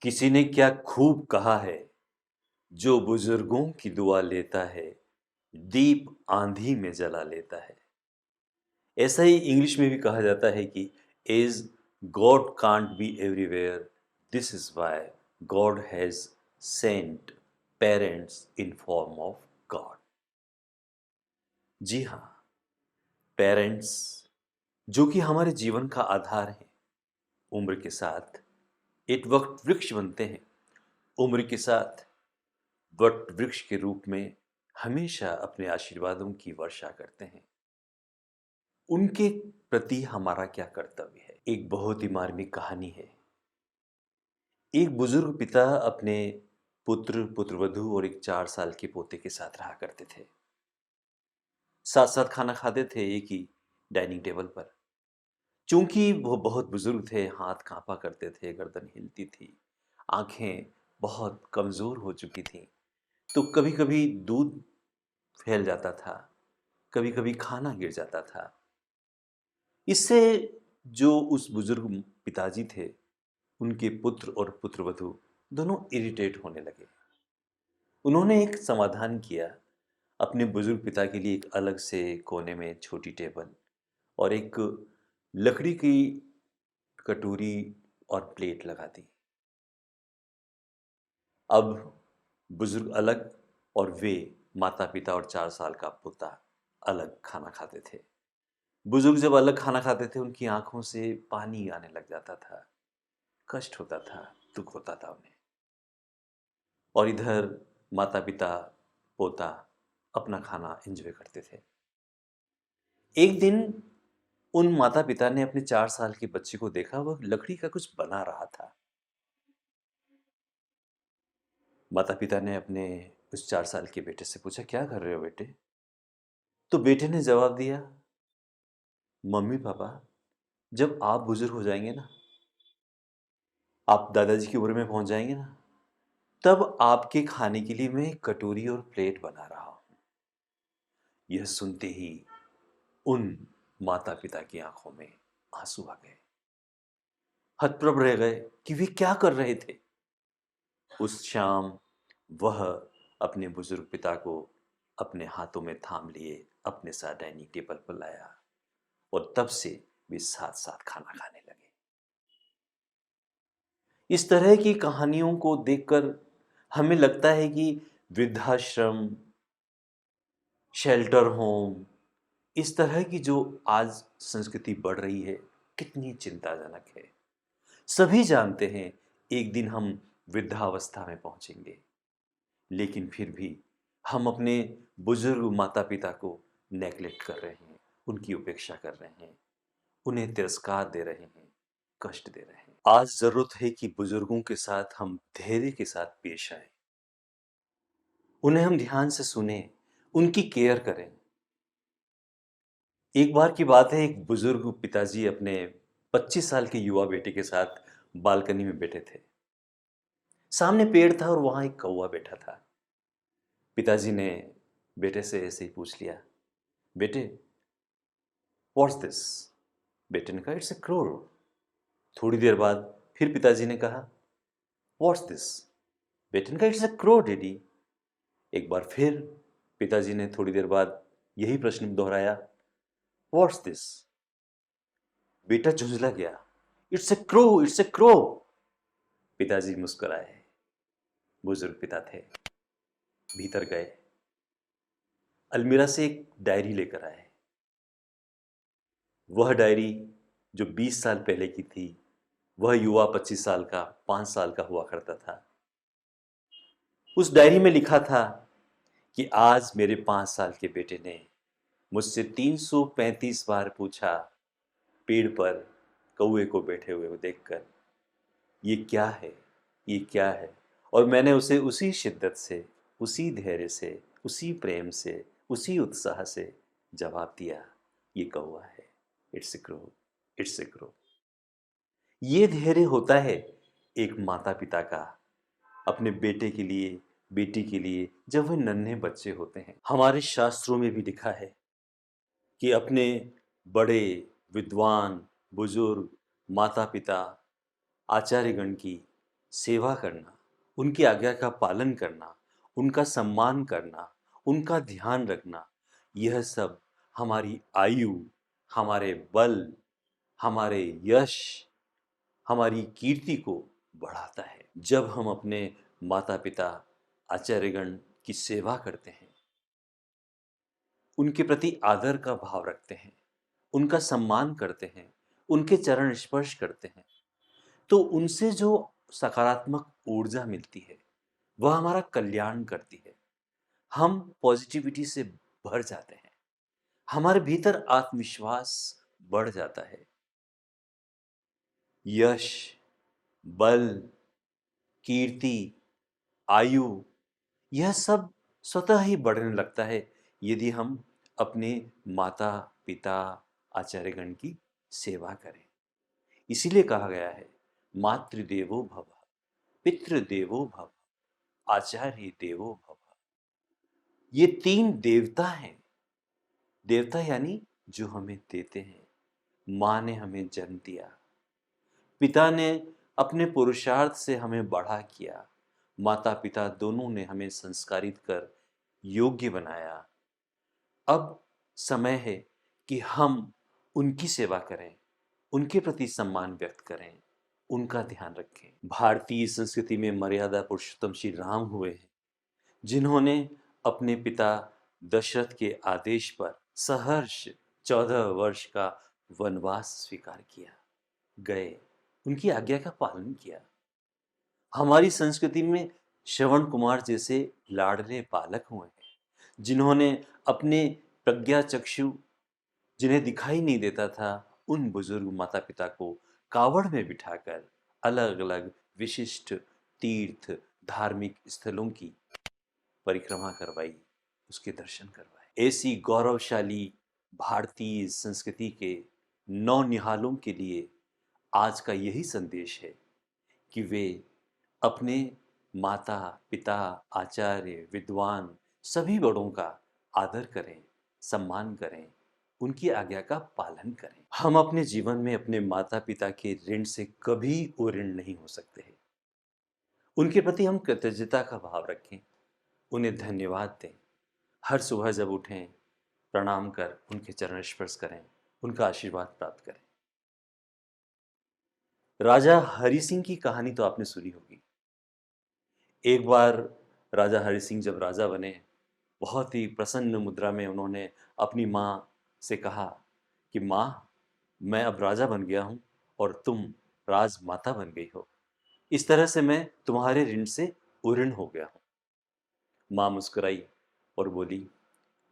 किसी ने क्या खूब कहा है, जो बुजुर्गों की दुआ लेता है, दीप आंधी में जला लेता है। ऐसा ही इंग्लिश में भी कहा जाता है कि as God can't be everywhere, this is why God has sent parents in form of God. जी हाँ, पेरेंट्स जो कि हमारे जीवन का आधार है, उम्र के साथ एक वक्त वृक्ष बनते हैं। उम्र के साथ वट वृक्ष के रूप में हमेशा अपने आशीर्वादों की वर्षा करते हैं। उनके प्रति हमारा क्या कर्तव्य है? एक बहुत ही मार्मिक कहानी है। एक बुजुर्ग पिता अपने पुत्र, पुत्रवधू और एक 4 साल के पोते के साथ रहा करते थे। साथ-साथ खाना खाते थे एक ही डाइनिंग टेबल पर। चूंकि वो बहुत बुजुर्ग थे, हाथ कांपा करते थे, गर्दन हिलती थी, आंखें बहुत कमजोर हो चुकी थीं, तो कभी-कभी दूध फैल जाता था, कभी-कभी खाना गिर जाता था। इससे जो उस बुजुर्ग पिताजी थे, उनके पुत्र और पुत्रवधू दोनों इरिटेट होने लगे। उन्होंने एक समाधान किया, अपने बुजुर्ग पिता के लिए एक अलग से कोने में छोटी टेबल और एक लकड़ी की कटोरी और प्लेट लगा दी। अब बुजुर्ग अलग और वे माता-पिता और 4 साल का पोता अलग खाना खाते थे। बुजुर्ग जब अलग खाना खाते थे, उनकी आंखों से पानी आने लग जाता था, कष्ट होता था, दुख होता था उन्हें। और इधर माता-पिता, पोता अपना खाना एंजॉय करते थे। एक दिन उन माता-पिता ने अपने 4 साल के बच्चे को देखा, वह लकड़ी का कुछ बना रहा था। माता-पिता ने अपने उस 4 साल के बेटे से पूछा, "क्या कर रहे हो बेटे?" तो बेटे ने जवाब दिया, "मम्मी पापा, जब आप बुजुर्ग हो जाएंगे ना, आप दादाजी की उम्र में पहुंच जाएंगे ना, तब आपके खाने के लिए मैं एक कटोरी और प्लेट बना रहा हूं।" यह सुनते ही उन माता-पिता की आंखों में आंसू आ गए। हतप्रभ रह गए कि वे क्या कर रहे थे। उस शाम वह अपने बुजुर्ग पिता को अपने हाथों में थाम लिए अपने साथ डाइनिंग टेबल पर लाया और तब से वे साथ-साथ खाना खाने लगे। इस तरह की कहानियों को देखकर हमें लगता है कि वृद्धाश्रम, शेल्टर होम, इस तरह की जो आज संस्कृति बढ़ रही है, कितनी चिंताजनक है। सभी जानते हैं एक दिन हम वृद्धावस्था में पहुंचेंगे, लेकिन फिर भी हम अपने बुजुर्ग माता-पिता को नेग्लेक्ट कर रहे हैं, उनकी उपेक्षा कर रहे हैं, उन्हें तिरस्कार दे रहे हैं, कष्ट दे रहे हैं। आज ज़रूरत है कि बुजुर्गों के साथ हम धैर्य के साथ पेश आएँ, उन्हें हम ध्यान से सुनें, उनकी केयर करें। एक बार की बात है, एक बुजुर्ग पिताजी अपने 25 साल के युवा बेटे के साथ बालकनी में बैठे थे। सामने पेड़ था और वहाँ एक कौवा बैठा था। पिताजी ने बेटे से ऐसे ही पूछ लिया, "बेटे, व्हाट्स दिस?" बेटे ने कहा, "इट्स अ क्रो।" थोड़ी देर बाद फिर पिताजी ने कहा, "व्हाट्स दिस?" बेटे ने कहा, "इट्स अ क्रो डैडी।" एक बार फिर पिताजी ने थोड़ी देर बाद यही प्रश्न दोहराया, "व्हाट्स दिस?" बेटा झुंझला गया, "it's a crow, it's a crow." पिताजी मुस्कुराए। बुजुर्ग पिता थे। भीतर गए, अलमीरा से एक डायरी लेकर आए। वह डायरी जो 20 साल पहले की थी, वह युवा 25 साल का, 5 साल का हुआ करता था। उस डायरी में लिखा था कि आज मेरे 5 साल के बेटे ने मुझसे 335 बार पूछा, पेड़ पर कौवे को बैठे हुए देखकर, "ये क्या है? ये क्या है?" और मैंने उसे उसी शिद्दत से, उसी धैर्य से, उसी प्रेम से, उसी उत्साह से जवाब दिया, "ये कौवा है। It's a crow, it's a crow." ये धैर्य होता है एक माता-पिता का अपने बेटे के लिए, बेटी के लिए, जब वे नन्हे बच्चे होते हैं। हमारे शास्त्रों में भी लिखा है कि अपने बड़े, विद्वान, बुजुर्ग, माता-पिता, आचार्यगण की सेवा करना, उनकी आज्ञा का पालन करना, उनका सम्मान करना, उनका ध्यान रखना, यह सब हमारी आयु, हमारे बल, हमारे यश, हमारी कीर्ति को बढ़ाता है। जब हम अपने माता-पिता, आचार्यगण की सेवा करते हैं, उनके प्रति आदर का भाव रखते हैं, उनका सम्मान करते हैं, उनके चरण स्पर्श करते हैं, तो उनसे जो सकारात्मक ऊर्जा मिलती है, वह हमारा कल्याण करती है। हम पॉजिटिविटी से भर जाते हैं, हमारे भीतर आत्मविश्वास बढ़ जाता है। यश, बल, कीर्ति, आयु, यह सब स्वतः ही बढ़ने लगता है यदि हम अपने माता पिता आचार्यगण की सेवा करें। इसीलिए कहा गया है, मातृदेवो भव, पितृदेवो भव, आचार्य देवो भव। ये तीन देवता हैं। देवता यानी जो हमें देते हैं। माँ ने हमें जन्म दिया, पिता ने अपने पुरुषार्थ से हमें बड़ा किया, माता पिता दोनों ने हमें संस्कारित कर योग्य बनाया। अब समय है कि हम उनकी सेवा करें, उनके प्रति सम्मान व्यक्त करें, उनका ध्यान रखें। भारतीय संस्कृति में मर्यादा पुरुषोत्तम श्री राम हुए हैं, जिन्होंने अपने पिता दशरथ के आदेश पर सहर्ष 14 वर्ष का वनवास स्वीकार किया, गए, उनकी आज्ञा का पालन किया। हमारी संस्कृति में श्रवण कुमार जैसे लाडले बालक हुए हैं, जिन्होंने अपने प्रज्ञा चक्षु, जिन्हें दिखाई नहीं देता था, उन बुजुर्ग माता पिता को कावड़ में बिठाकर अलग अलग विशिष्ट तीर्थ धार्मिक स्थलों की परिक्रमा करवाई, उसके दर्शन करवाए। ऐसी गौरवशाली भारतीय संस्कृति के नौनिहालों के लिए आज का यही संदेश है कि वे अपने माता पिता आचार्य विद्वान सभी बड़ों का आदर करें, सम्मान करें, उनकी आज्ञा का पालन करें। हम अपने जीवन में अपने माता पिता के ऋण से कभी ऋण नहीं हो सकते हैं। उनके प्रति हम कृतज्ञता का भाव रखें, उन्हें धन्यवाद दें। हर सुबह जब उठें, प्रणाम कर उनके चरण स्पर्श करें, उनका आशीर्वाद प्राप्त करें। राजा हरि सिंह की कहानी तो आपने सुनी होगी। एक बार राजा हरि सिंह जब राजा बने, बहुत ही प्रसन्न मुद्रा में उन्होंने अपनी माँ से कहा कि माँ, मैं अब राजा बन गया हूँ और तुम राजमाता बन गई हो। इस तरह से मैं तुम्हारे ऋण से उऋण हो गया हूँ। माँ मुस्कुराई और बोली,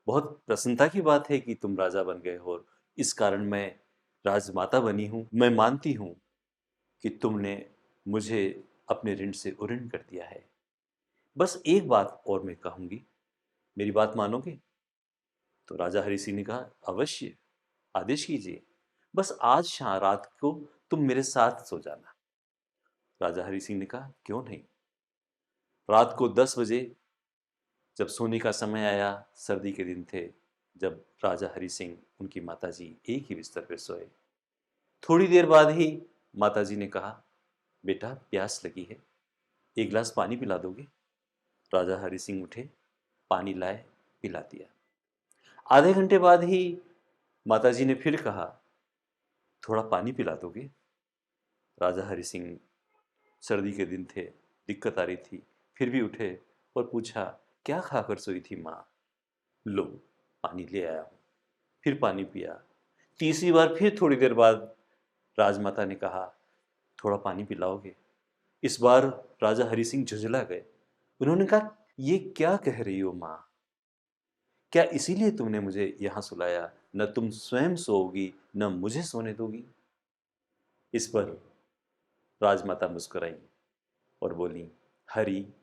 बहुत प्रसन्नता की बात है कि तुम राजा बन गए हो और इस कारण मैं राजमाता बनी हूँ। मैं मानती हूँ कि तुमने मुझे अपने ऋण से उऋण कर दिया है। बस एक बात और मैं कहूँगी, मेरी बात मानोगे? तो राजा हरि सिंह ने कहा, अवश्य, आदेश कीजिए। बस आज रात को तुम मेरे साथ सो जाना। राजा हरि सिंह ने कहा, क्यों नहीं। रात को 10 बजे जब सोने का समय आया, सर्दी के दिन थे, जब राजा हरि सिंह उनकी माताजी एक ही बिस्तर पर सोए, थोड़ी देर बाद ही माताजी ने कहा, बेटा प्यास लगी है, एक गिलास पानी पिला दोगे? राजा हरि सिंह उठे, पानी लाए, पिला दिया। आधे घंटे बाद ही माताजी ने फिर कहा, थोड़ा पानी पिला दोगे? राजा हरि सिंह, सर्दी के दिन थे, दिक्कत आ रही थी, फिर भी उठे और पूछा, क्या खाकर सोई थी माँ? लो, पानी ले आया हूँ। फिर पानी पिया। तीसरी बार फिर थोड़ी देर बाद राजमाता ने कहा, थोड़ा पानी पिलाओगे? इस बार राजा हरि सिंह झुंझला गए। उन्होंने कहा, ये क्या कह रही हो माँ? क्या इसीलिए तुमने मुझे यहाँ सुलाया? न तुम स्वयं सोओगी, न मुझे सोने दोगी। इस पर राजमाता मुस्कुराई और बोली, हरि,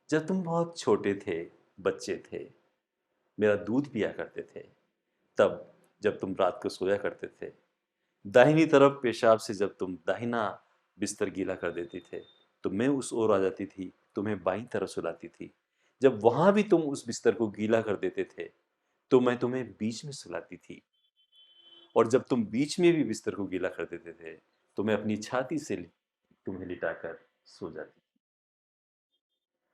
जब तुम बहुत छोटे थे, बच्चे थे, मेरा दूध पिया करते थे, तब जब तुम रात को सोया करते थे, दाहिनी तरफ पेशाब से जब तुम दाहिना बिस्तर गीला कर देते थे, तो मैं उस ओर आ जाती थी, तुम्हें बाईं तरफ सुलाती थी। जब वहां भी तुम उस बिस्तर को गीला कर देते थे, तो मैं तुम्हें बीच में सुलाती थी। और जब तुम बीच में भी बिस्तर को गीला कर देते थे, तो मैं अपनी छाती से तुम्हें लिटाकर सो जाती थी।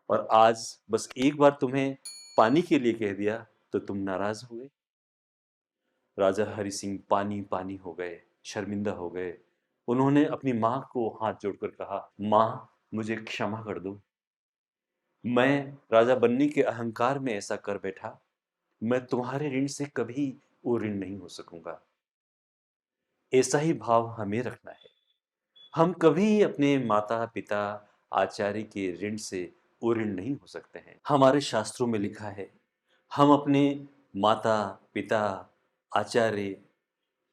और आज बस एक बार तुम्हें पानी के लिए कह दिया तो तुम नाराज हो गए। राजा हरि सिंह पानी पानी हो गए, शर्मिंदा हो गए। उन्होंने अपनी माँ को हाथ जोड़कर कहा, माँ मुझे क्षमा कर दो, मैं राजा बनने के अहंकार में ऐसा कर बैठा। मैं तुम्हारे ऋण से कभी वो ऋण नहीं हो सकूंगा। ऐसा ही भाव हमें रखना है। हम कभी अपने माता पिता आचार्य के ऋण से ऋण नहीं हो सकते हैं। हमारे शास्त्रों में लिखा है, हम अपने माता पिता आचार्य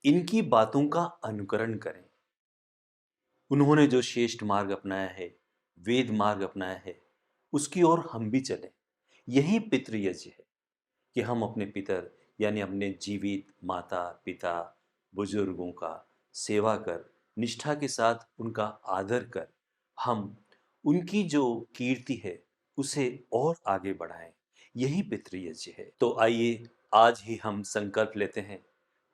इनकी बातों का अनुकरण करें। उन्होंने जो श्रेष्ठ मार्ग अपनाया है, वेद मार्ग अपनाया है, उसकी ओर हम भी चलें। यही पितृयज्ञ है कि हम अपने पितर यानी अपने जीवित माता पिता बुजुर्गों का सेवा कर, निष्ठा के साथ उनका आदर कर, हम उनकी जो कीर्ति है उसे और आगे बढ़ाएं। यही पितृयज्ञ है। तो आइए आज ही हम संकल्प लेते हैं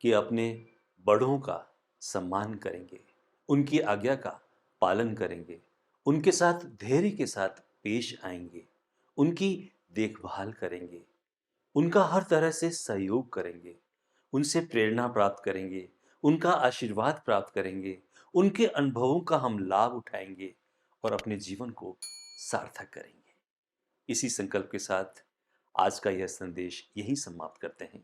कि अपने बड़ों का सम्मान करेंगे, उनकी आज्ञा का पालन करेंगे, उनके साथ धैर्य के साथ पेश आएंगे, उनकी देखभाल करेंगे, उनका हर तरह से सहयोग करेंगे, उनसे प्रेरणा प्राप्त करेंगे, उनका आशीर्वाद प्राप्त करेंगे, उनके अनुभवों का हम लाभ उठाएंगे और अपने जीवन को सार्थक करेंगे। इसी संकल्प के साथ आज का यह संदेश यही समाप्त करते हैं।